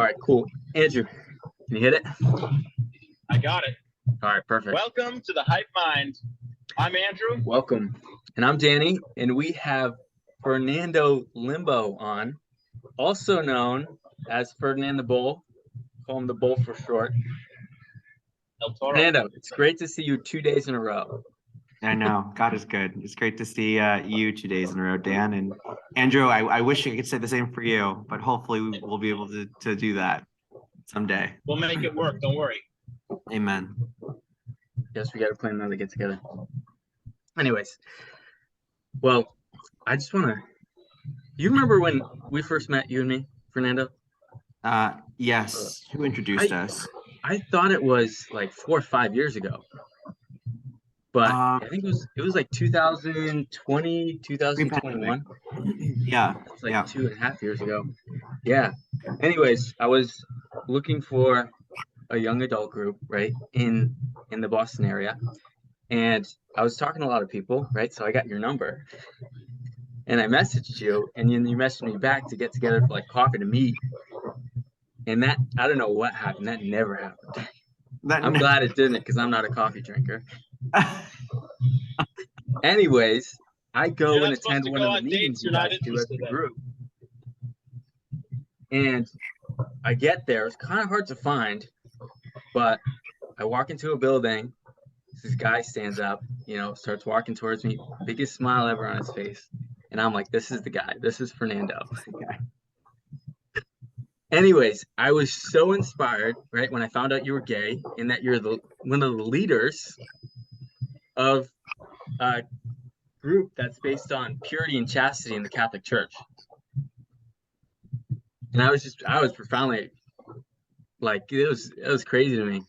All right, cool. Andrew, can you hit it? I got it. All right, perfect. Welcome to the Hype Mind. I'm Andrew. Welcome. And I'm Danny, and we have Fernando Limbo on, also known as Ferdinand the Bull. Call him the Bull for short. El Toro. Fernando, it's great to see you 2 days in a row. I know. God is good. It's great to see you 2 days in a row, Dan. And Andrew, I wish I could say the same for you, but hopefully we'll be able to do that someday. We'll make it work. Don't worry. Amen. Yes, we got to plan another get together. Anyways, well, I just want to. You remember when we first met, you and me, Fernando? Yes. Who introduced us? I thought it was like 4 or 5 years ago. But I think it was like 2020, 2021. Yeah. It's like 2.5 years ago. Yeah. Anyways, I was looking for a young adult group, right, in the Boston area. And I was talking to a lot of people, right? So I got your number. And I messaged you, and then you messaged me back to get together for like coffee to meet. And that, I don't know what happened. That never happened. I'm glad it didn't, because I'm not a coffee drinker. Anyways, I go and attend one of the meetings you guys do as a group. And I get there. It's kind of hard to find, but I walk into a building. This guy stands up, starts walking towards me, biggest smile ever on his face. And I'm like, this is the guy. This is Fernando. Anyways, I was so inspired, right, when I found out you were gay and that you're one of the leaders of a group that's based on purity and chastity in the Catholic Church. And I was profoundly, like, it was crazy to me.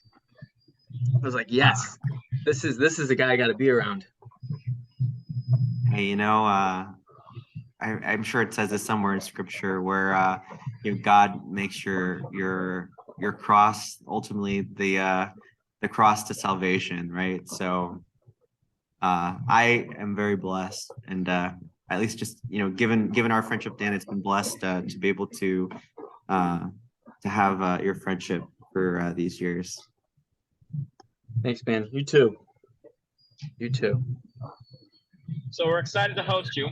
I was like, yes, this is the guy I got to be around. Hey, I'm sure it says this somewhere in Scripture where God makes your cross ultimately the cross to salvation, right? So I am very blessed, and at least just given our friendship, Dan, it's been blessed to be able to have your friendship for these years. Thanks, man. You too. So we're excited to host you.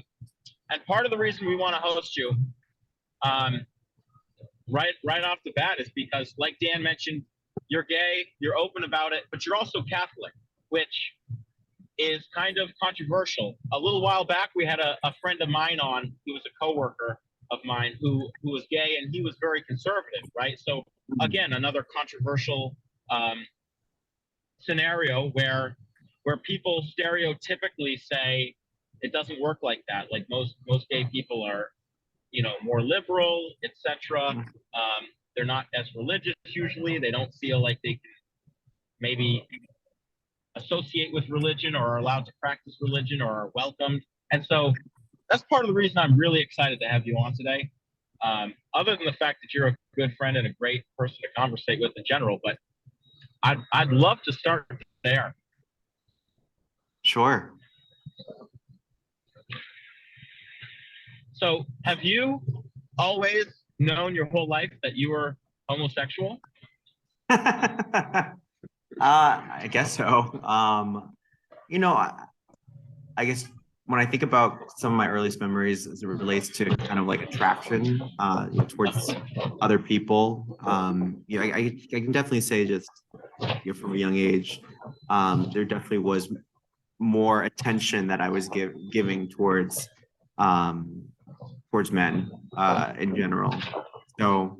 And part of the reason we want to host you, right off the bat, is because, like Dan mentioned, you're gay, you're open about it, but you're also Catholic, which is kind of controversial. A little while back, we had a friend of mine on. He was a coworker of mine who was gay, and he was very conservative, right? So again, another controversial scenario where people stereotypically say it doesn't work like that. Like most gay people are, more liberal, etc. They're not as religious usually. They don't feel like they can maybe associate with religion or are allowed to practice religion or are welcomed. And so that's part of the reason I'm really excited to have you on today. Other than the fact that you're a good friend and a great person to conversate with in general, but I'd love to start there. Sure. So have you always known your whole life that you were homosexual? I guess so. I guess when I think about some of my earliest memories as it relates to kind of like attraction towards other people, I can definitely say just from a young age, there definitely was more attention that I was giving towards men in general. So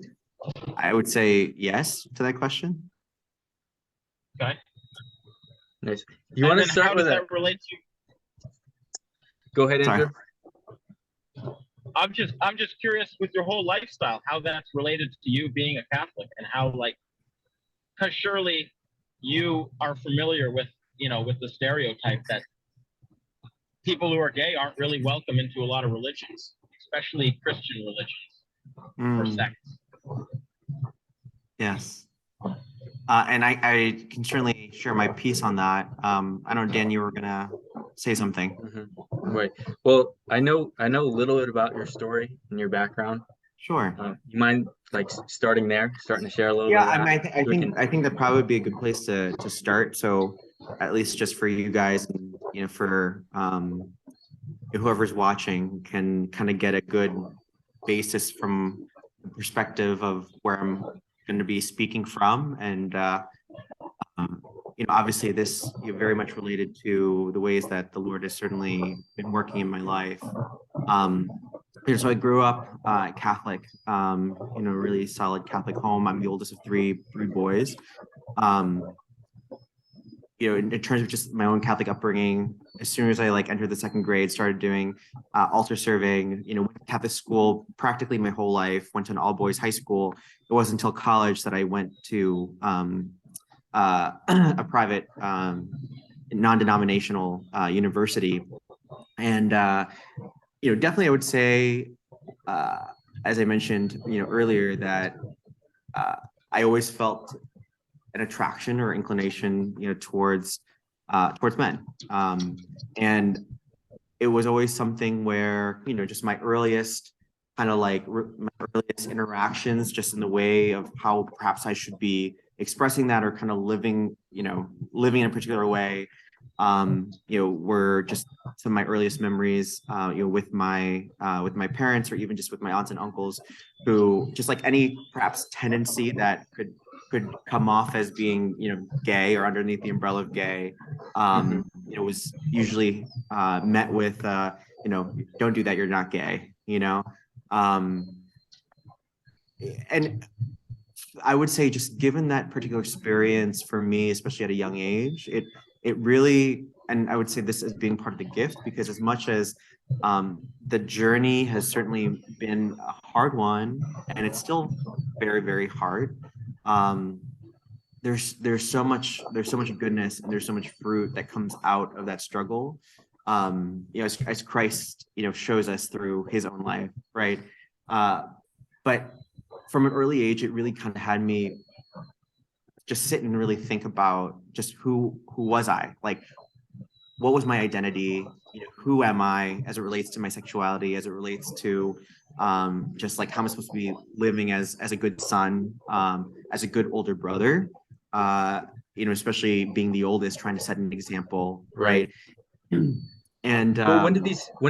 I would say yes to that question. Okay. Nice. You want to start with that? Relate to? Go ahead, Andrew. I'm just curious with your whole lifestyle, how that's related to you being a Catholic, and how, because surely you are familiar with the stereotype that people who are gay aren't really welcome into a lot of religions, especially Christian religions or sects. Yes. And I can certainly share my piece on that. I know, Dan, you were gonna say something. Mm-hmm. Right. Well, I know a little bit about your story and your background, Sure. You mind like starting to share a little Yeah, bit of I mean, that? I think that probably would be a good place to start. So at least just for you guys, and for whoever's watching can kind of get a good basis from the perspective of where I'm going to be speaking from, and um, obviously this very much related to the ways that the Lord has certainly been working in my life. Um, so I grew up Catholic, in a really solid Catholic home. I'm the oldest of three boys. Um, in terms of just my own Catholic upbringing, as soon as I entered the second grade, started doing altar serving, went to Catholic school practically my whole life, went to an all boys high school. It wasn't until college that I went to a private non-denominational university. And, definitely I would say, as I mentioned, earlier, that I always felt an attraction or inclination, towards men. And it was always something where, just my earliest my earliest interactions, just in the way of how perhaps I should be expressing that, or kind of living in a particular way, were just some of my earliest memories, with my parents, or even just with my aunts and uncles, who, just like any perhaps tendency that could come off as being, gay, or underneath the umbrella of gay, was usually met with, don't do that, you're not gay, and I would say, just given that particular experience for me, especially at a young age, it really, and I would say this as being part of the gift, because as much as the journey has certainly been a hard one, and it's still very, very hard. There's so much goodness, and there's so much fruit that comes out of that struggle. As Christ, shows us through his own life, right? But from an early age, it really kind of had me just sit and really think about just who was I? Like, what was my identity? Who am I as it relates to my sexuality, as it relates to just like how am I supposed to be living as a good son, as a good older brother, especially being the oldest, trying to set an example, right? And well, when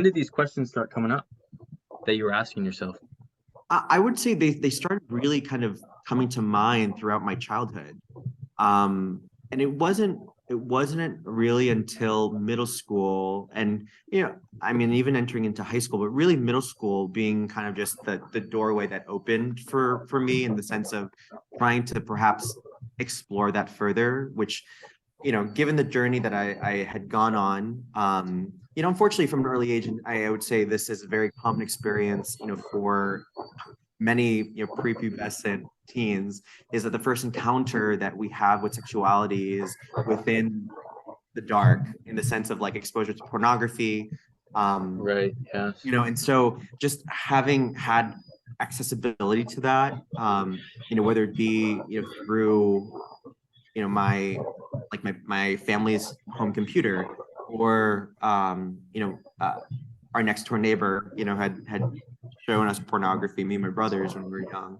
did these questions start coming up that you were asking yourself? I would say they started really kind of coming to mind throughout my childhood. And it wasn't really until middle school, and I mean, even entering into high school, but really middle school being kind of just the doorway that opened for me, in the sense of trying to perhaps explore that further, which, given the journey that I had gone on, unfortunately from an early age, and I would say this is a very common experience, for many, prepubescent teens, is that the first encounter that we have with sexuality is within the dark, in the sense of exposure to pornography. Right. Yeah. And so just having had accessibility to that, whether it be, through, my family's home computer, or our next door neighbor, had shown us pornography, me and my brothers, when we were young.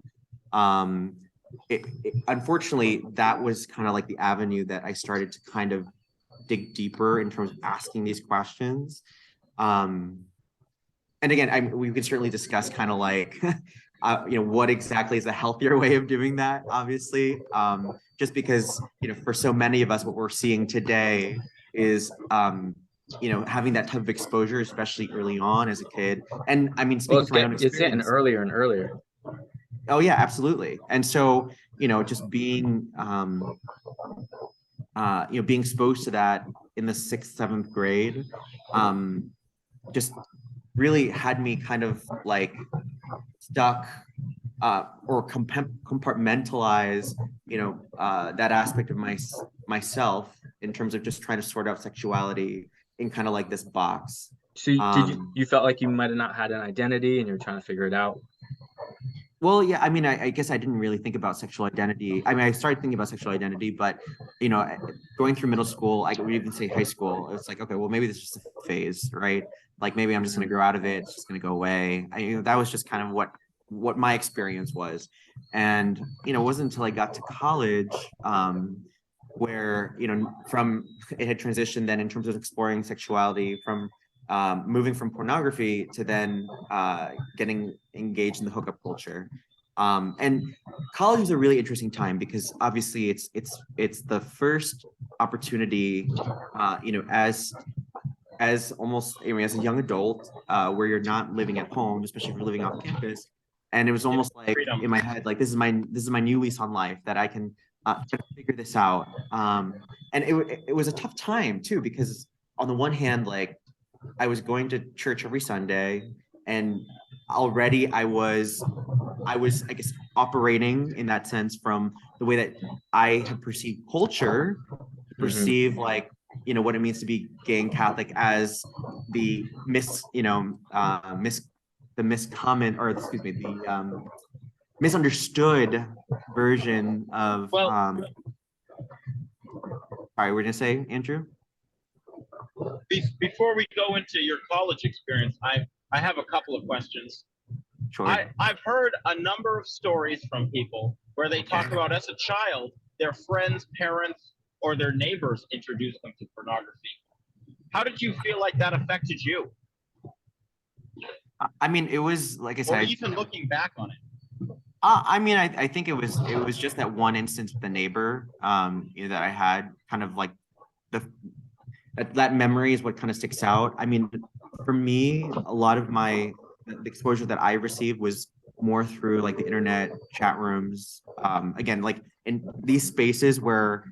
Unfortunately, that was kind of the avenue that I started to kind of dig deeper in terms of asking these questions. And again, we can certainly discuss kind of what exactly is a healthier way of doing that, obviously, just because, for so many of us, what we're seeing today is, having that type of exposure, especially early on as a kid. And I mean, speaking from my own experience, it's getting earlier and earlier. Oh yeah, absolutely. And so, just being, being exposed to that in the 6th, 7th grade, just really had me kind of stuck, or compartmentalize, that aspect of myself, in terms of just trying to sort out sexuality in kind of this box. So you felt like you might have not had an identity, and you're trying to figure it out? Well, yeah, I mean, I guess I didn't really think about sexual identity. I mean, I started thinking about sexual identity, but, going through middle school, I would even say high school, it's okay, well, maybe this is just a phase, right? Maybe I'm just going to grow out of it. It's just going to go away. That was just kind of what what my experience was. And, you know, it wasn't until I got to college, where, you know, from it had transitioned then in terms of exploring sexuality from moving from pornography to then getting engaged in the hookup culture. And college is a really interesting time because obviously it's the first opportunity, you know, as almost, I mean, as a young adult, where you're not living at home, especially if you're living off campus. And it was almost like Freedom. in my head, like this is my new lease on life, that I can figure this out. And it was a tough time too, because on the one hand, like I was going to church every Sunday, and already I guess operating in that sense from the way that I had perceived culture, perceive like, you know, what it means to be gay and Catholic as the miscomment, or excuse me, the misunderstood version of Well, sorry, we're gonna say, Andrew? before we go into your college experience, I have a couple of questions. Sure. I've heard a number of stories from people where they talk about, as a child, their friends, parents, or their neighbors introduced them to pornography. How did you feel like that affected you? I mean, it was, like I Or said, even looking back on it? I mean, I think it was just that one instance with the neighbor, you know, that I had kind of like that memory is what kind of sticks out. I mean, for me, a lot of the exposure that I received was more through like the internet chat rooms. Again, like in these spaces where,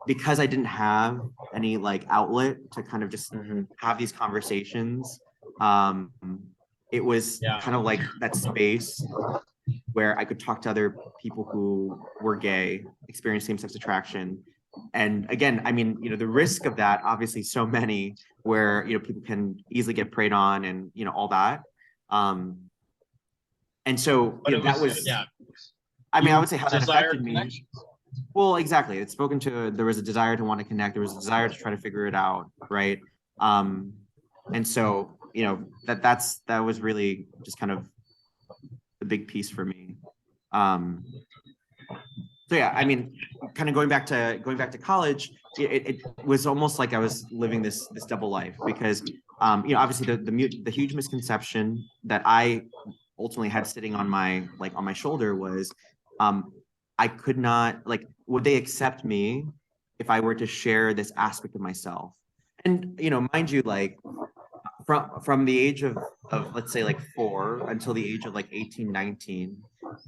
because I didn't have any like outlet to kind of just have these conversations, it was kind of like that space where I could talk to other people who were gay, experience same-sex attraction. And again, I mean, you know, the risk of that, obviously so many, where, you know, people can easily get preyed on and, you know, all that. And so, you know, that was, I mean, I would say how that affected me. Well, exactly. It's spoken to, there was a desire to want to connect. There was a desire to try to figure it out. Right. And so, you know, that was really just kind of the big piece for me. So yeah, I mean, kind of going back to college, it was almost like I was living this double life, because you know, obviously the huge misconception that I ultimately had sitting on my shoulder was, I could not, like, would they accept me if I were to share this aspect of myself? And, you know, mind you, like from the age of let's say like 4 until the age of like 18, 19,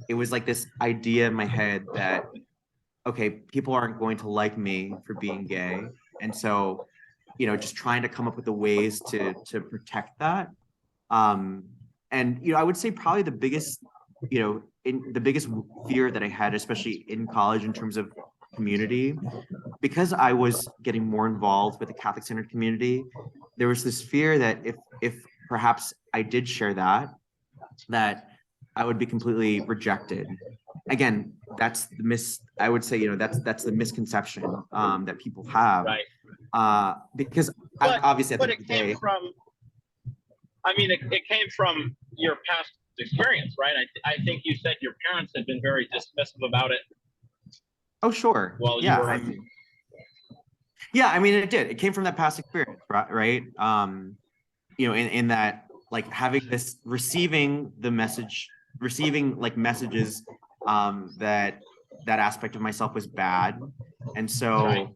it was like this idea in my head that, okay, people aren't going to like me for being gay. And so, you know, just trying to come up with the ways to protect that. And, you know, I would say probably the biggest, you know, the biggest fear that I had, especially in college in terms of community, because I was getting more involved with the Catholic centered community, there was this fear that if perhaps I did share that I would be completely rejected. Again, that's I would say, you know, that's the misconception that people have. Right. Because But obviously at the end it of the day, came from, I mean, it came from your past experience, right? I think you said your parents had been very dismissive about it. oh sure, Well, yeah, yeah, I mean, it did. It came from that past experience, right? You know, in that, like, having this, receiving like messages, that aspect of myself was bad, and so, right.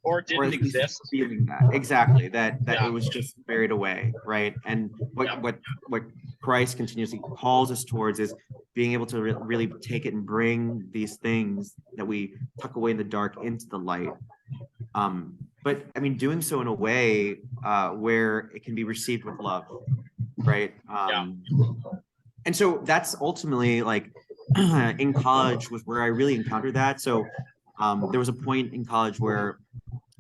Or didn't at least exist. feeling that exactly that Yeah. it was just buried away, right? And what Christ continuously calls us towards is being able to really take it and bring these things that we tuck away in the dark into the light. But I mean, doing so in a way where it can be received with love, right? And so that's ultimately, like, in college was where I really encountered that. So there was a point in college where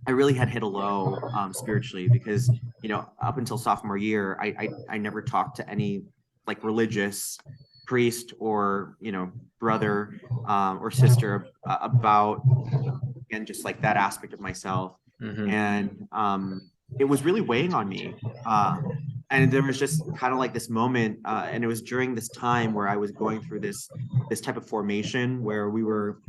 I really had hit a low spiritually, because, you know, up until sophomore year, I never talked to any like religious priest or, you know, brother or sister about, again, just like that aspect of myself. And it was really weighing on me. and there was just kind of like this moment, and it was during this time where I was going through this type of formation where we were,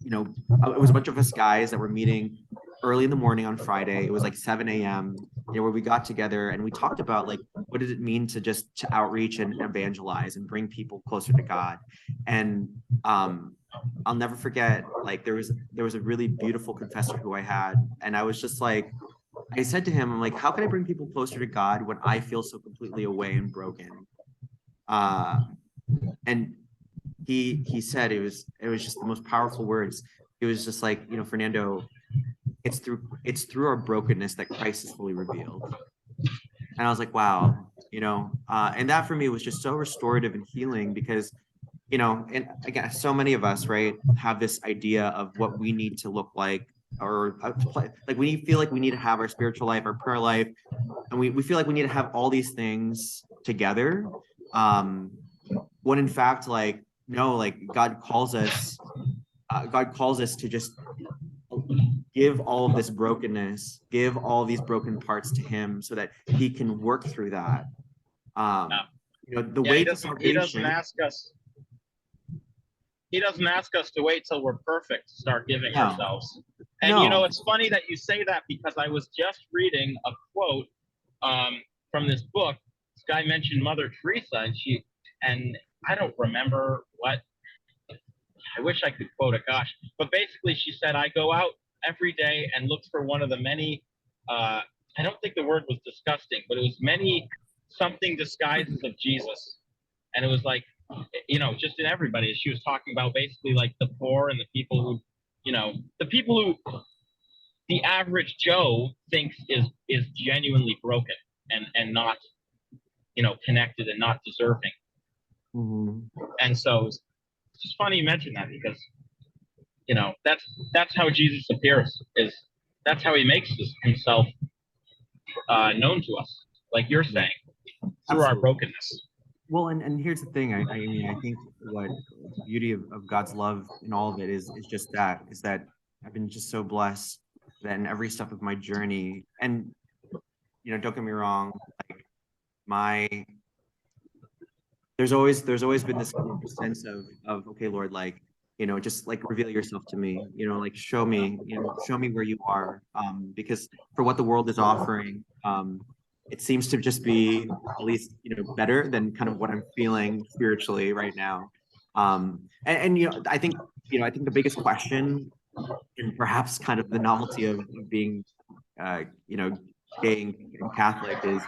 it was a bunch of us guys that were meeting early in the morning on Friday. It was like 7 a.m. Where we got together and we talked about like what does it mean to outreach and evangelize and bring people closer to God. And I'll never forget, like there was a really beautiful confessor who I had, and I was just like, I said to him, I'm like, how can I bring people closer to God when I feel so completely away and broken? And he said, it was just the most powerful words. It was just like, Fernando, it's through our brokenness that Christ is fully revealed. And I was like, wow, and that for me was just so restorative and healing, because and again, so many of us, right, have this idea of what we need to look like, or like we feel like we need to have our spiritual life, our prayer life, and we feel like we need to have all these things together, when in fact, like, no, like God calls us to just give all of this brokenness, give all these broken parts to him so that he can work through that. The way to salvation. He doesn't ask us to wait till we're perfect to start giving No. ourselves. And No. it's funny that you say that, because I was just reading a quote from this book. This guy mentioned Mother Teresa, and I don't remember what. I wish I could quote it, gosh. But basically, she said, I go out every day and look for one of the many, I don't think the word was disgusting, but it was many something disguises of Jesus. And it was like, just in everybody. She was talking about basically like the poor and the people who, the average Joe thinks is genuinely broken and not, connected and not deserving. Mm-hmm. And so it's just funny you mention that, because that's how Jesus appears, that's how he makes himself known to us, like you're saying, through Absolutely. our brokenness. Well, and here's the thing. I mean, I think what the beauty of God's love in all of it is just that I've been just so blessed that in every step of my journey, and don't get me wrong, like there's always been this sense of okay, Lord, like, just like reveal yourself to me, like show me where you are, because for what the world is offering, it seems to just be at least better than kind of what I'm feeling spiritually right now. And I think the biggest question, and perhaps kind of the novelty of being gay and Catholic, is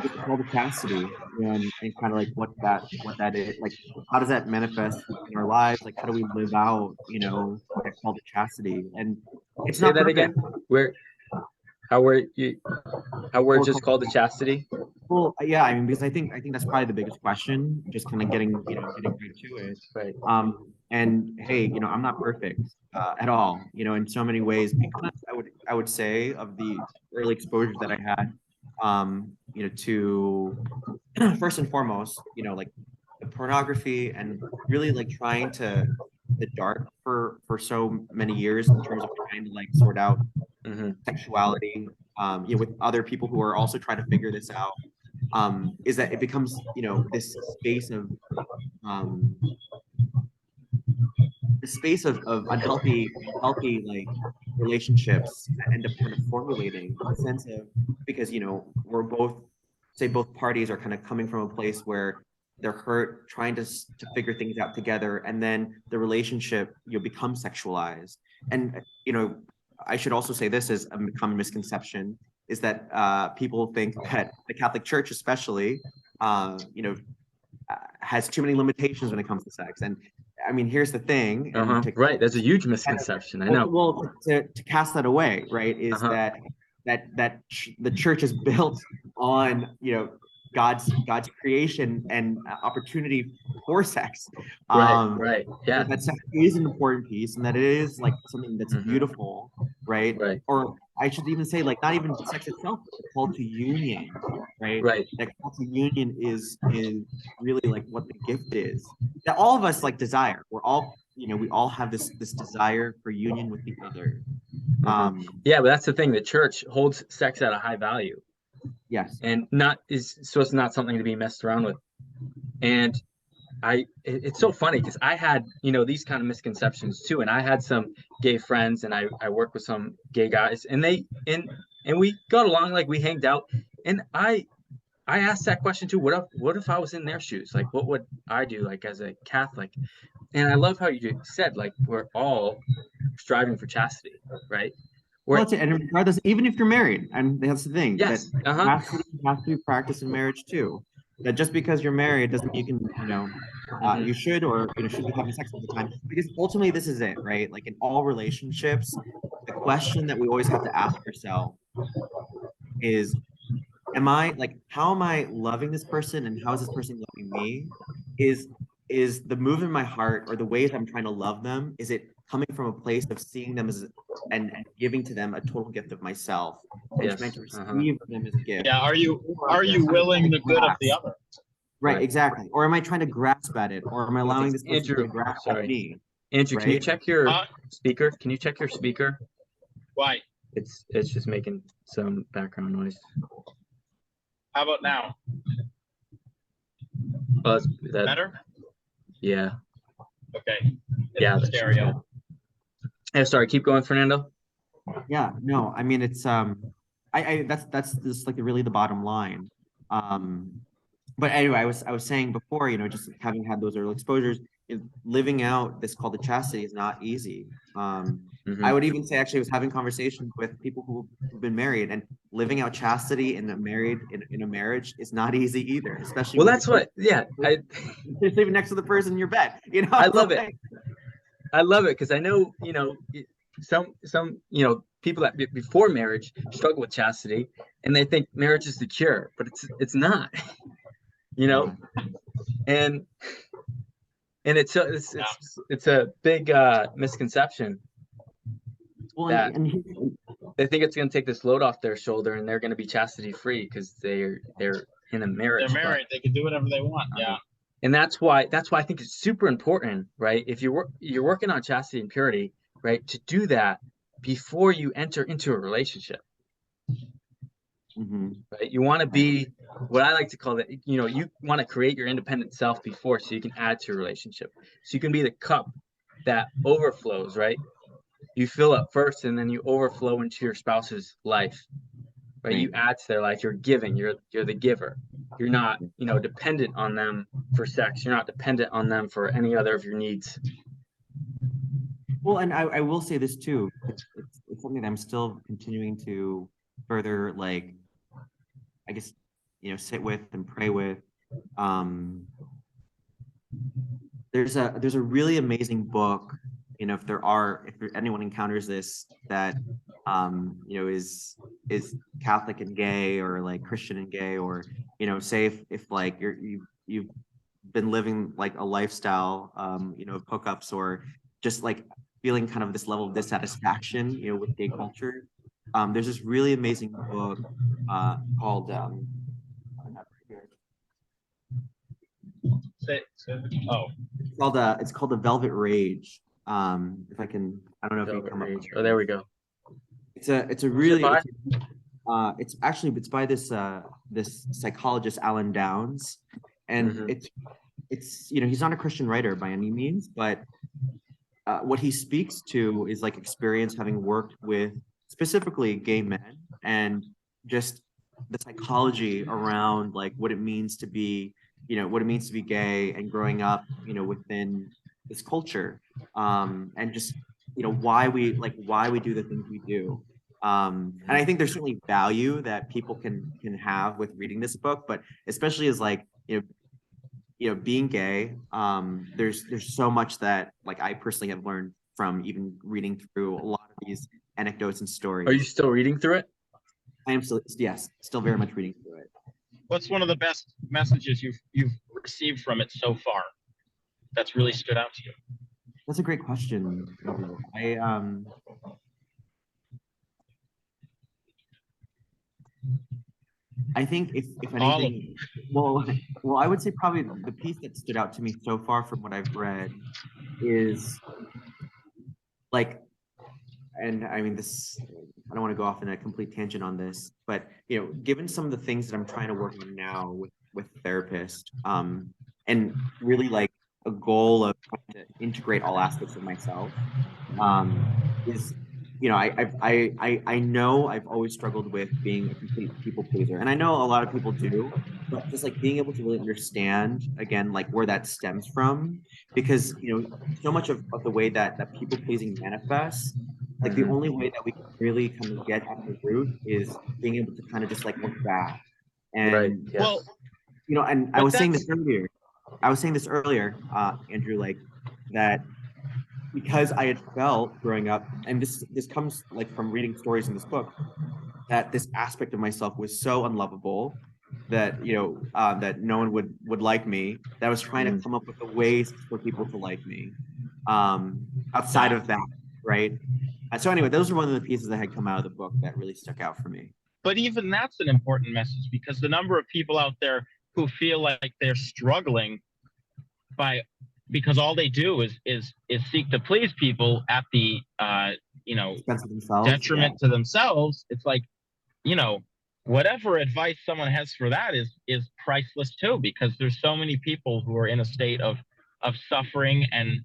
just called to chastity, and kind of like what that is, like how does that manifest in our lives, like how do we live out that call to chastity. And it's Say not that perfect. again. How we're just called to chastity? Well, yeah, I mean, because I think that's probably the biggest question, just kind of getting right to it. Right. And hey, I'm not perfect at all, in so many ways, because I would say of the early exposure that I had, to first and foremost, like the pornography, and really like trying to the dark for so many years in terms of trying to like sort out sexuality, with other people who are also trying to figure this out, is that it becomes, this space of unhealthy like relationships that end up kind of formulating a sense of, because we're both parties are kind of coming from a place where they're hurt, trying to figure things out together, and then the relationship becomes sexualized. And I should also say this is a common misconception, is that people think that the Catholic Church especially has too many limitations when it comes to sex. And I mean, here's the thing. Right, that's a huge misconception. I know. Well, to cast that away, right, is that the church is built on God's creation and opportunity for sex. Right. Yeah. That sex is an important piece, and that it is like something that's beautiful, right? Right. Or I should even say, like, not even sex itself, but the call to union, right? Right. That call to union is really like what the gift is that all of us like desire. We're all, we all have this desire for union with the other. Yeah, but that's the thing. The church holds sex at a high value. Yes. and it's not something to be messed around with. And it's so funny because I had, these kind of misconceptions too. And I had some gay friends, and I worked with some gay guys, and we got along, like we hanged out. And I asked that question too. What if I was in their shoes? Like, what would I do, like, as a Catholic? And I love how you said, like, we're all striving for chastity, right? Well, and regardless, even if you're married, and that's the thing, Yes. that chastity has to be practiced in marriage too. That just because you're married doesn't mean you can, you should, or should be having sex all the time. Because ultimately, this is it, right? Like in all relationships, the question that we always have to ask ourselves is, how am I loving this person, and how is this person loving me? Is the move in my heart, or the ways I'm trying to love them, is it coming from a place of seeing them as and giving to them a total gift of myself, and Yes. trying to receive them as a gift? Yeah. Are you willing the good of the other? Right, exactly. Or am I trying to grasp at it, or am I allowing this person Andrew, to grasp sorry. at me? Andrew, can you Right? check your speaker? Can you check your speaker? Why? It's just making some background noise. How about now? Is that Better? Yeah. Okay. Yeah, It's stereo. Yeah, sorry, keep going, Fernando. Yeah, no, I mean, it's that's just like really the bottom line. But anyway, I was saying before, just having had those early exposures, living out this call to chastity is not easy. I would even say, actually, I was having conversations with people who've been married, and living out chastity in a marriage is not easy either, especially Well, when that's what, yeah, you're sleeping next to the person in your bed. I love it. I love it because I know, some people that before marriage struggle with chastity, and they think marriage is the cure, but it's not. And it's a big misconception Well, that and they think it's going to take this load off their shoulder, and they're going to be chastity free because they're in a marriage. They're married. They can do whatever they want. Yeah. And that's why I think it's super important, right? If you're working on chastity and purity, right, to do that before you enter into a relationship. Right? You want to be what I like to call it, you want to create your independent self before, so you can add to your relationship. So you can be the cup that overflows, right? You fill up first, and then you overflow into your spouse's life, right? You add to their life. You're giving. You're the giver. You're not, dependent on them for sex. You're not dependent on them for any other of your needs. Well, and I will say this too. It's something that I'm still continuing to further, like, I guess, sit with and pray with. There's a really amazing book, if anyone encounters this, that is Catholic and gay, or like Christian and gay, or say if like you've been living like a lifestyle of hookups, or just like feeling kind of this level of dissatisfaction with gay culture. There's this really amazing book called it's called The Velvet Rage. If I can, I don't know if you come up with it. Oh, there we go. It's a really it's by this psychologist, Alan Downs, and it's he's not a Christian writer by any means, but what he speaks to is like experience having worked with specifically gay men, and just the psychology around like what it means to be gay, and growing up within this culture, and just why we do the things we do. And I think there's certainly value that people can have with reading this book, but especially as like being gay, there's so much that like I personally have learned from even reading through a lot of these anecdotes and stories. Are you still reading through it? I am still very much reading through it. What's one of the best messages you've received from it so far that's really stood out to you? That's a great question. I think if anything, well, I would say probably the piece that stood out to me so far from what I've read is like, and I mean this, don't want to go off in a complete tangent on this, but given some of the things that I'm trying to work on now with a therapist, and really like a goal of trying to integrate all aspects of myself, is I know I've always struggled with being a complete people pleaser, and I know a lot of people do, but just like being able to really understand again like where that stems from, because so much of the way that people pleasing manifests, like the only way that we can really kind of get at the root is being able to kind of just like look back. Right. And Yes. and I But was saying that's- this earlier, Andrew, like that because I had felt growing up, and this comes like from reading stories in this book, that this aspect of myself was so unlovable that that no one would like me. That I was trying to come up with the ways for people to like me, outside of that, right? So anyway, those are one of the pieces that had come out of the book that really stuck out for me. But even that's an important message, because the number of people out there who feel like they're struggling because all they do is seek to please people at the Expense of themselves, detriment to themselves. It's like, whatever advice someone has for that is priceless too, because there's so many people who are in a state of suffering and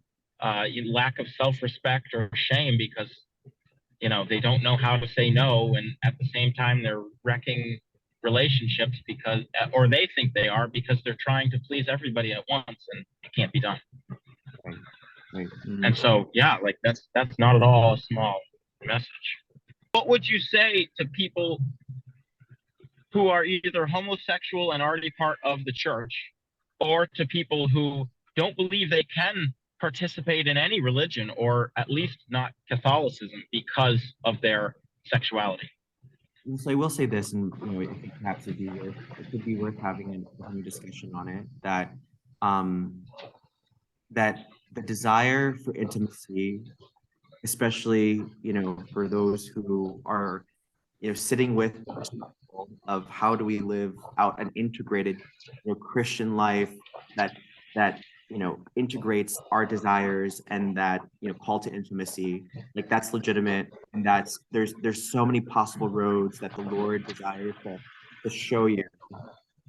lack of self-respect or shame because they don't know how to say no, and at the same time they're wrecking relationships because, or they think they are, because they're trying to please everybody at once, and it can't be done. Right. Mm-hmm. And so, yeah, like that's not at all a small message. What would you say to people who are either homosexual and already part of the church, or to people who don't believe they can participate in any religion, or at least not Catholicism, because of their sexuality? So I will say this, and I think perhaps it could be worth having a discussion on it. That that the desire for intimacy, especially for those who are sitting with of how do we live out an integrated Christian life that integrates our desires, and that call to intimacy, like that's legitimate, and there's so many possible roads that the Lord desires to show you.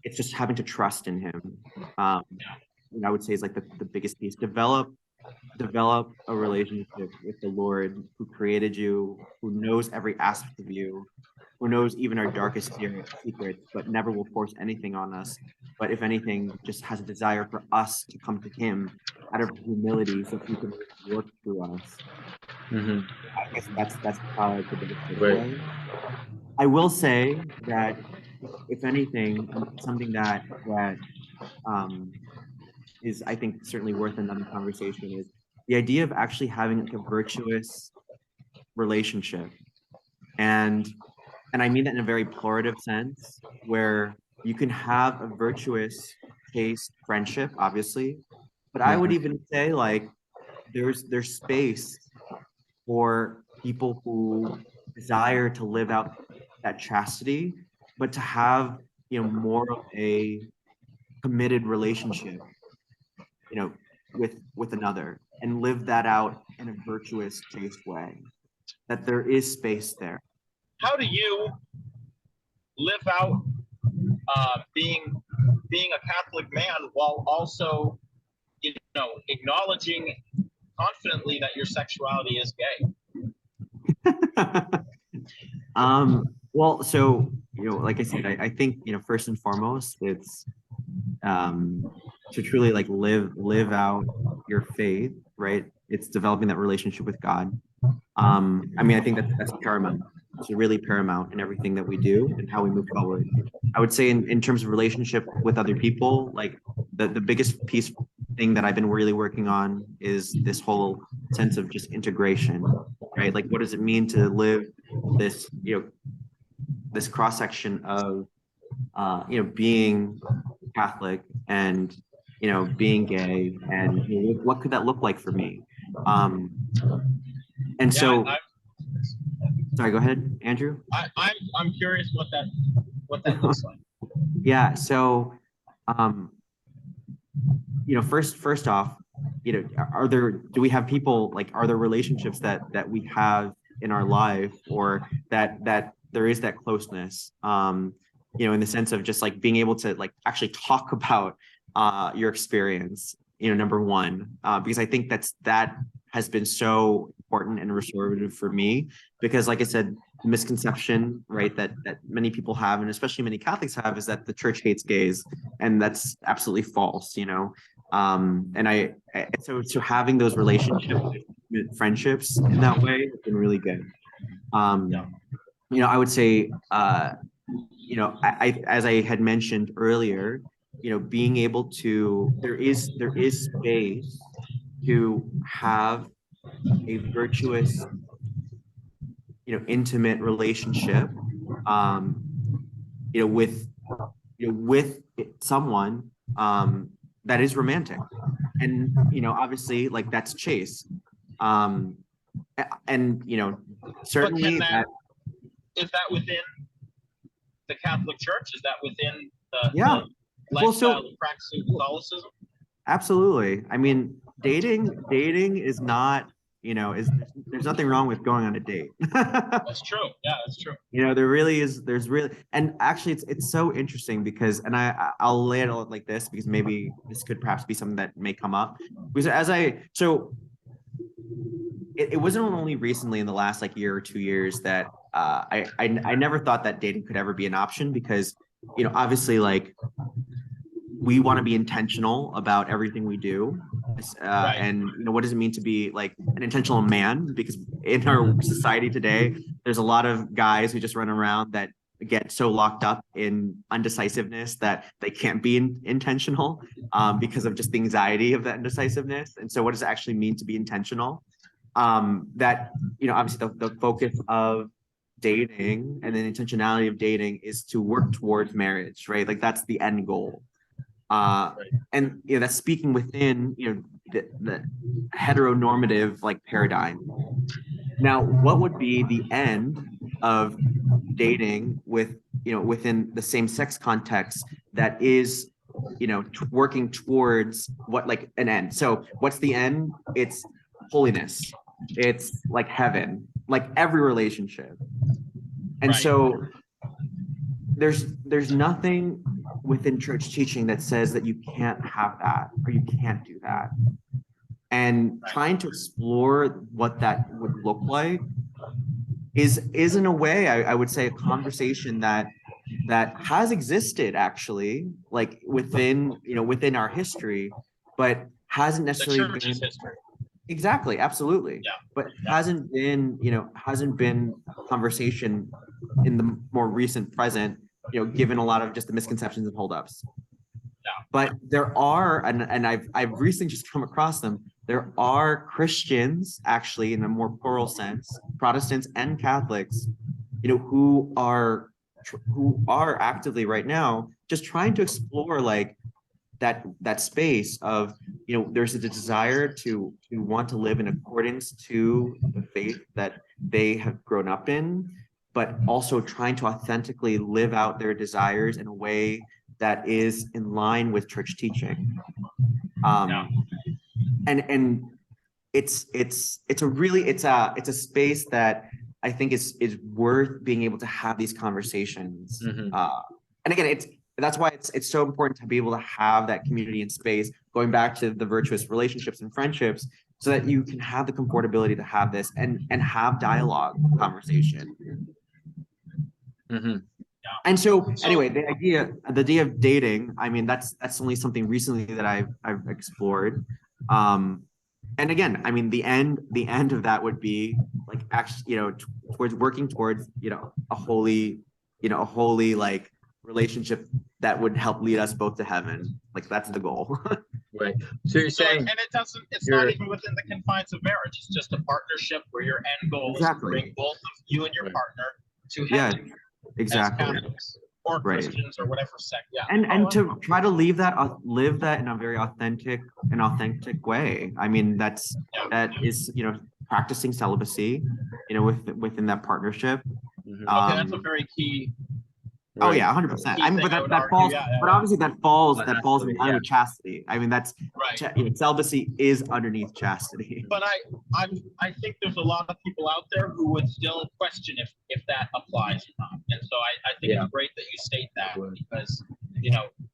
It's just having to trust in him. I would say is like the biggest piece. Develop a relationship with the Lord, who created you, who knows every aspect of you, who knows even our darkest secrets, but never will force anything on us. But if anything, just has a desire for us to come to him out of humility, so he can work through us. Mm-hmm. I guess that's probably the biggest Right. takeaway. I will say that if anything, something that is, I think, certainly worth another conversation is the idea of actually having like a virtuous relationship. And I mean that in a very pejorative sense, where you can have a virtuous, chaste friendship, obviously, but I would even say like there's space for people who desire to live out that chastity, but to have more of a committed relationship with another, and live that out in a virtuous, chaste way. That there is space there. How do you live out being a Catholic man while also acknowledging confidently that your sexuality is gay? Well, so like I said, I think first and foremost, it's to truly like live out your faith, right? It's developing that relationship with God. I mean, I think that's paramount. It's really paramount in everything that we do and how we move forward. I would say in terms of relationship with other people, like the biggest thing that I've been really working on is this whole sense of just integration, right? Like, what does it mean to live this, this cross section of, being Catholic and, being gay, and what could that look like for me? And so, sorry, go ahead, Andrew. I'm curious what that looks like. Yeah. So, first off, do we have people, like, are there relationships that we have in our life, or that there is that closeness, in the sense of just like being able to like actually talk about your experience, number one, because I think that has been so important and restorative for me, because like I said, the misconception, right, that many people have, and especially many Catholics have, is that the church hates gays, and that's absolutely false, so having those relationships, friendships in that way has been really good. I would say, as I had mentioned earlier, being able to, there is space to have a virtuous, intimate relationship, with someone, that is romantic, and obviously, like, that's chaste, and certainly that. Is that within the Catholic Church? Is that within Yeah. the lifestyle of practicing Catholicism? Absolutely. I mean, dating is not, there's nothing wrong with going on a date. That's true. Yeah, that's true. There's really, and actually it's so interesting because, and I'll lay it out like this, because maybe this could perhaps be something that may come up, because it wasn't only recently in the last like year or 2 years that I never thought that dating could ever be an option, because obviously, like, we want to be intentional about everything we do, Right. and what does it mean to be like an intentional man, because in our society today there's a lot of guys who just run around that get so locked up in undecisiveness that they can't be intentional, because of just the anxiety of that indecisiveness. And so what does it actually mean to be intentional? That obviously the focus of dating and the intentionality of dating is to work towards marriage, right? Like, that's the end goal. And that's speaking within the heteronormative like paradigm. Now, what would be the end of dating within the same-sex context that is working towards what, like, an end? So what's the end? It's holiness. It's like heaven, like every relationship. And Right. so there's nothing within church teaching that says that you can't have that or you can't do that. And trying to explore what that would look like is in a way, I would say, a conversation that has existed actually, like within our history, but hasn't necessarily The church's history. Exactly, absolutely. Yeah. But hasn't been a conversation in the more recent present, given a lot of just the misconceptions and holdups. Yeah. But there are, and I've recently just come across them, there are Christians, actually, in a more plural sense, Protestants and Catholics, who are actively right now just trying to explore like that space of, there's a desire to want to live in accordance to the faith that they have grown up in, but also trying to authentically live out their desires in a way that is in line with church teaching. And it's a space that I think is worth being able to have these conversations. Mm-hmm. And again, that's why it's so important to be able to have that community and space, going back to the virtuous relationships and friendships, so that you can have the comfortability to have this and have dialogue, conversation. Mm-hmm. And so anyway, the idea of dating, I mean, that's only something recently that I've explored. And again, I mean, the end of that would be like actually, towards working towards, a holy like relationship that would help lead us both to heaven. Like, that's the goal. Right. So you're saying, and it's not even within the confines of marriage. It's just a partnership where your end goal is to bring both of you and your partner to heaven. Yeah, exactly. As Catholics or Christians or whatever sect. Yeah. And to try to live that in a very authentic way. I mean, that is, practicing celibacy, within that partnership. Mm-hmm. Okay, that's a very key Oh Right. yeah, 100%. key I mean, thing but I would that argue. falls, Yeah, yeah, but yeah. obviously that falls Absolutely, in line with chastity. I mean, that's Right. celibacy is underneath chastity. But I think there's a lot of people out there who would still question if that applies or not. And so I think Yeah. it's great that you state that, Sure. because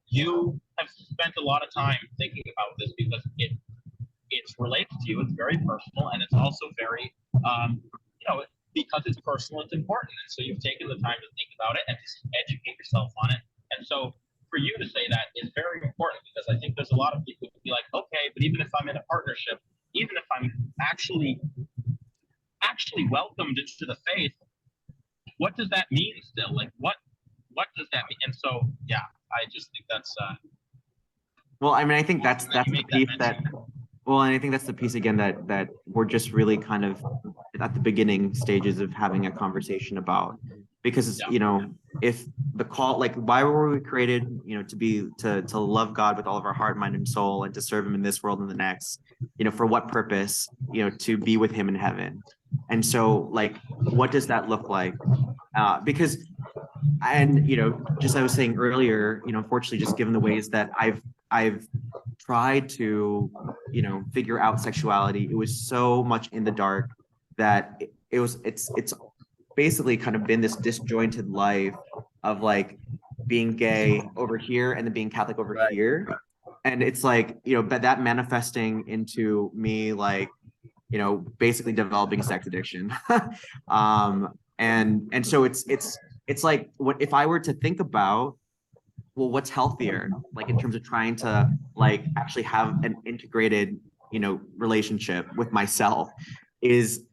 you have spent a lot of time thinking about this, because it's related to you. It's very personal, and it's also very because it's personal, it's important. And so you've taken the time to think about it and to educate yourself on it. And so for you to say that is very important, because I think there's a lot of people who be like, okay, but even if I'm in a partnership, even if I'm actually welcomed into the faith, what does that mean still? Like what does that mean? And so yeah, I just think that's Well, I mean, I think that's that you the make that piece that, mention. well, and I think that's the piece again that we're just really kind of at the beginning stages of having a conversation about, because Yeah. if the call, like, why were we created, to be to love God with all of our heart, mind, and soul, and to serve Him in this world and the next, for what purpose, to be with Him in heaven. And so, like, what does that look like? Because, and just I was saying earlier, unfortunately, just given the ways that I've tried to figure out sexuality, it was so much in the dark that it's basically kind of been this disjointed life of like being gay over here and then being Catholic over Right. here. And it's like, but that manifesting into me, like, basically developing sex addiction. And so it's like, what if I were to think about, well, what's healthier, like in terms of trying to like actually have an integrated, relationship with myself, is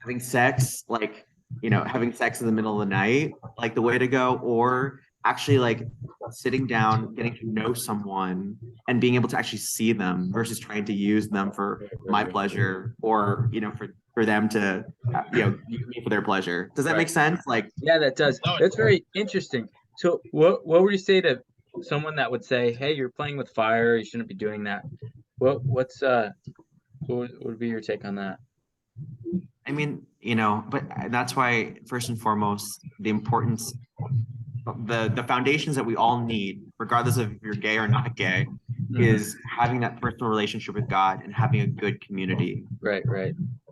having sex, like, having sex in the middle of the night, like the way to go, or actually like sitting down, getting to know someone and being able to actually see them versus trying to use them for my pleasure, or, for them to, use me for their pleasure. Does that make sense? Like, Yeah, that does. That's very interesting. So what would you say to someone that would say, "Hey, you're playing with fire. You shouldn't be doing that." What would be your take on that? I mean, but that's why first and foremost, the importance, the foundations that we all need, regardless of if you're gay or not gay, is having that personal relationship with God and having a good community. Right.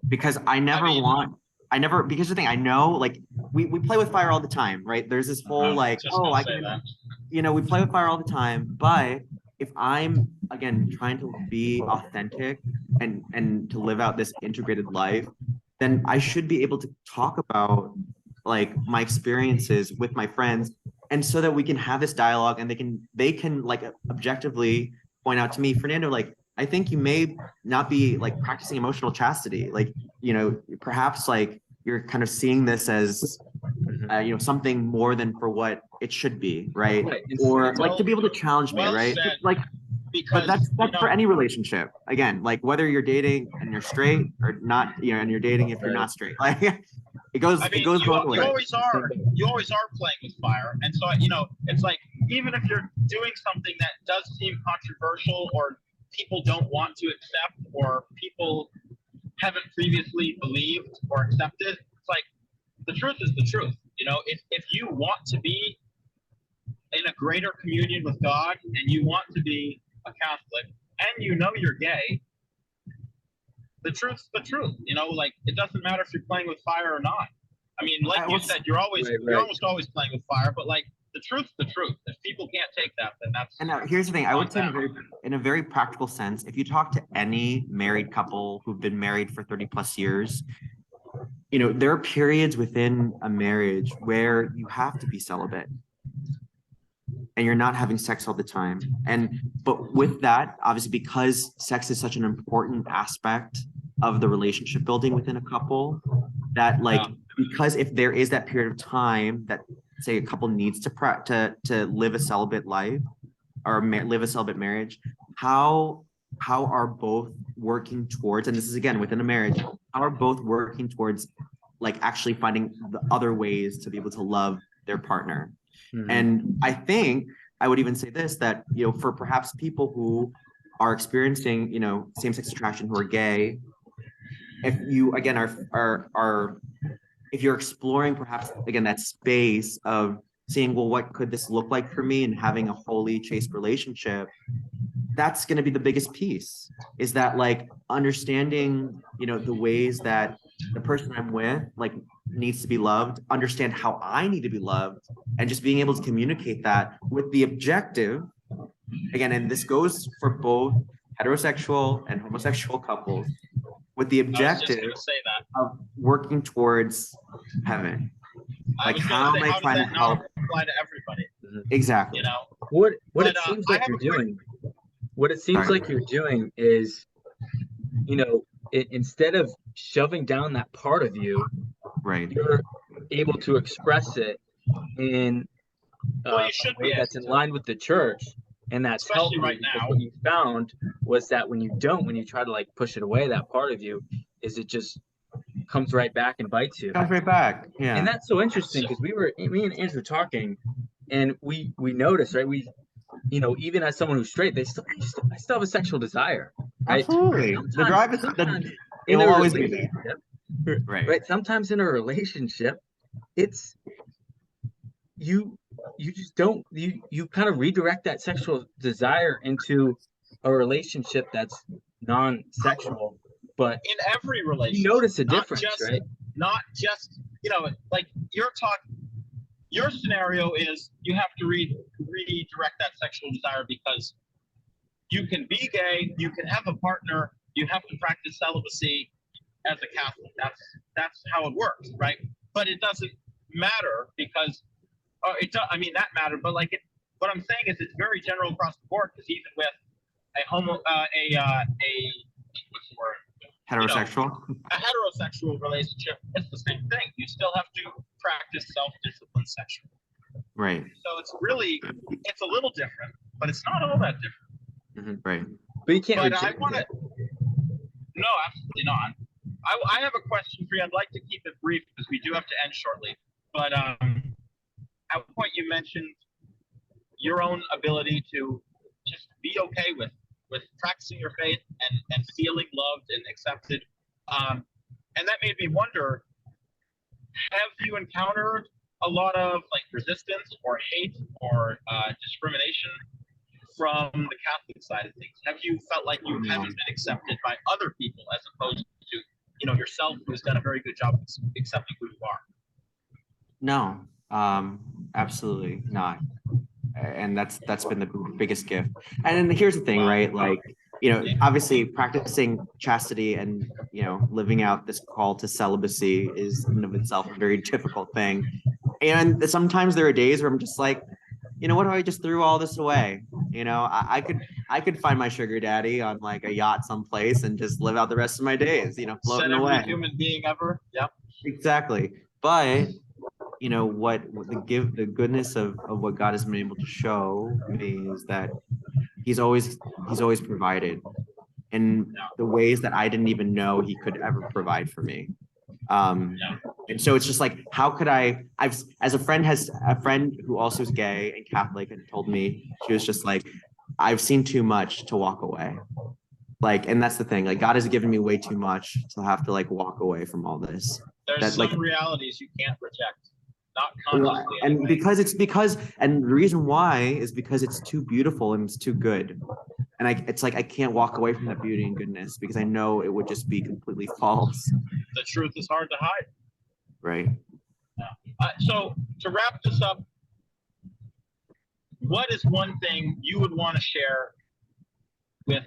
Because because the thing, I know, like, we play with fire all the time, right? There's this whole like, oh, I can, we play with fire all the time, but if I'm again trying to be authentic and to live out this integrated life, then I should be able to talk about like my experiences with my friends, and so that we can have this dialogue, and they can like objectively point out to me, Fernando, like, I think you may not be like practicing emotional chastity, like, perhaps like you're kind of seeing this as something more than for what it should be, right? Or like to be able to challenge me, right? Said, Like, because but that's for any relationship. Again, like whether you're dating and you're straight or not, and you're dating if you're not straight. Like, it goes both ways. You always are playing with fire. And so it's like, even if you're doing something that does seem controversial, or people don't want to accept, or people haven't previously believed or accepted, it's like, the truth is the truth. If you want to be in a greater communion with God, and you want to be a Catholic, and you're gay, the truth's the truth. Like, it doesn't matter if you're playing with fire or not. I mean, like you said, you're almost always playing with fire, but like, the truth's the truth. If people can't take that, then that's. And now here's the thing, I would say in a very practical sense, if you talk to any married couple who've been married for 30 plus years, there are periods within a marriage where you have to be celibate and you're not having sex all the time. But with that, obviously, because sex is such an important aspect of the relationship building within a couple, that like, because if there is that period of time that, say, a couple needs to live a celibate life, or live a celibate marriage, how are both working towards, and this is again within a marriage, how are both working towards like actually finding the other ways to be able to love their partner? And I think I would even say this, that for perhaps people who are experiencing same-sex attraction, who are gay, if you again are if you're exploring perhaps again that space of seeing, well, what could this look like for me, and having a holy, chaste relationship, that's going to be the biggest piece, is that like understanding, the ways that the person I'm with like needs to be loved, understand how I need to be loved, and just being able to communicate that with the objective, again, and this goes for both heterosexual and homosexual couples, with the I was just objective going to say that. of working towards heaven. I Like, was how going am to say, I how does trying that to help? not apply to everybody? Exactly. You know, What But, it seems I like have you're a quick- doing, what it seems Sorry. like you're doing is, instead of shoving down that part of you, Right. you're able to express it in Well, you a should way be that's able in to. line with the church, and that's Especially helpful right because now. what you found was that when you try to like push it away, that part of you, is it just comes right back and bites you. Comes right back. Yeah. And that's so interesting because me and Andrew talking, and we noticed, right? Even as someone who's straight, I still have a sexual desire, right? Absolutely. The drive is Sometimes it in will a always be there. relationship, Right. right? Sometimes in a relationship, it's you just don't you kind of redirect that sexual desire into a relationship that's non-sexual, but In every you relationship. notice a not difference, just, right? Not just, like your scenario is you have to redirect that sexual desire because you can be gay, you can have a partner, you have to practice celibacy as a Catholic. That's how it works, right? But it doesn't matter because that mattered, but what I'm saying is it's very general across the board because even with what's the word? Heterosexual. A heterosexual relationship, it's the same thing. You still have to practice self-discipline sexually. Right. So it's a little different, but it's not all that different. Right. But you can't But reject it. No, absolutely not. I have a question for you. I'd like to keep it brief because we do have to end shortly. But at one point you mentioned your own ability to just be okay with practicing your faith and feeling loved and accepted. And that made me wonder, have you encountered a lot of resistance or hate or discrimination from the Catholic side of things? Have you felt like you haven't been accepted by other people as opposed to yourself, who's done a very good job of accepting who you are? No, absolutely not. And that's been the biggest gift. And then here's the thing, right? Like, obviously practicing chastity and, living out this call to celibacy is in and of itself a very difficult thing. And sometimes there are days where I'm just like, what if I just threw all this away? I could find my sugar daddy on like a yacht someplace and just live out the rest of my days, floating Said away. every human being ever. Yep. Exactly. But what the goodness of what God has been able to show me is that he's always provided in the ways that I didn't even know he could ever provide for me. And so it's just like, how could as a friend who also is gay and Catholic and told me, she was just like, I've seen too much to walk away. And that's the thing, like God has given me way too much to have to walk away from all this. There's some realities you can't reject. Not consciously. And anyway. And the reason why is because it's too beautiful and it's too good. And it's like I can't walk away from that beauty and goodness because I know it would just be completely false. The truth is hard to hide. Right. So to wrap this up, what is one thing you would want to share with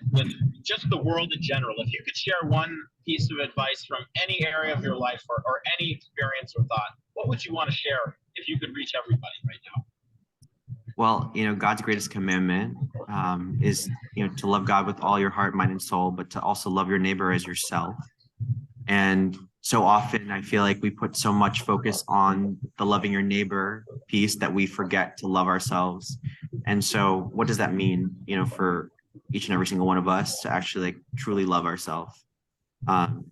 just the world in general? If you could share one piece of advice from any area of your life or any experience or thought, what would you want to share if you could reach everybody right now? Well, God's greatest commandment is, to love God with all your heart, mind, and soul, but to also love your neighbor as yourself. And so often I feel like we put so much focus on the loving your neighbor piece that we forget to love ourselves. And so what does that mean, for each and every single one of us to actually truly love ourselves? And,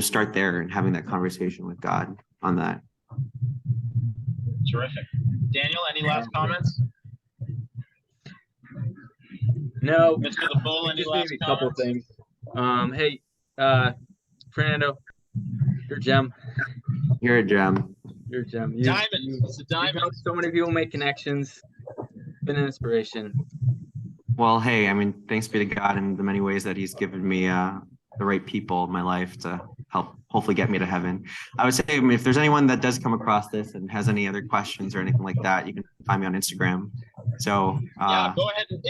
start there and having that conversation with God on that. Terrific. Daniel, any last comments? No. Mr. The Bull, any last maybe a couple comments? things. Hey, Fernando, you're a gem. You're a gem. You're a gem. Diamond. You, It's a you've diamond. helped so many people make connections. Been an inspiration. Well, hey, I mean, thanks be to God in the many ways that He's given me the right people in my life to help hopefully get me to heaven. I would say, I mean, if there's anyone that does come across this and has any other questions or anything like that, you can find me on Instagram. So Yeah, go ahead and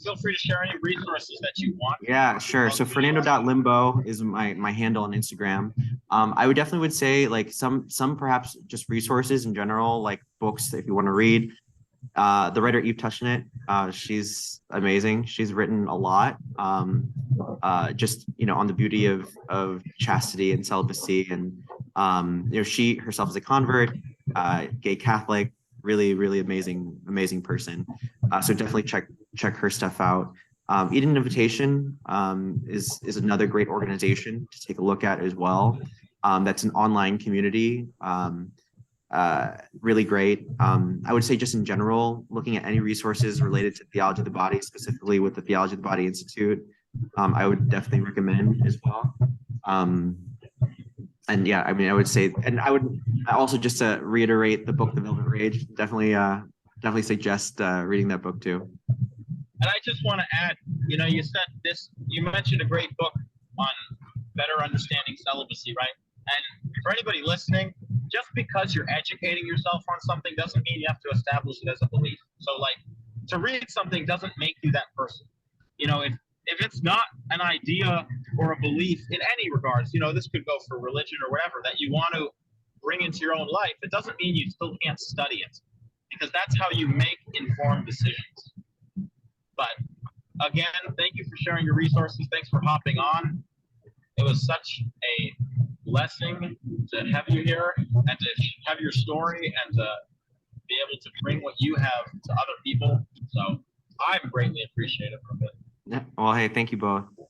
feel free to share any resources that you want. yeah, sure. So Fernando.limbo is my handle on Instagram. I would definitely say like some perhaps just resources in general, like books if you want to read. The writer Eve Tushnet, she's amazing. She's written a lot, just on the beauty of chastity and celibacy, and she herself is a convert, gay Catholic, really amazing person. So definitely check her stuff out. Eden Invitation is another great organization to take a look at as well. That's an online community. Really great. I would say just in general, looking at any resources related to theology of the body, specifically with the Theology of the Body Institute, I would definitely recommend as well. And yeah, I mean, I would say, and I would also just to reiterate the book, The Velvet Rage, definitely suggest reading that book too. And I just want to add, you said this, you mentioned a great book on better understanding celibacy, right? And for anybody listening, just because you're educating yourself on something doesn't mean you have to establish it as a belief. So like to read something doesn't make you that person. If it's not an idea or a belief in any regards, this could go for religion or whatever that you want to bring into your own life, it doesn't mean you still can't study it, because that's how you make informed decisions. But again, thank you for sharing your resources. Thanks for hopping on. It was such a blessing to have you here and to have your story and to be able to bring what you have to other people. So I'm greatly appreciative of it. Yeah. Well, hey, thank you both. All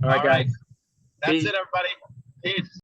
right, guys. That's Peace. it, everybody. Peace.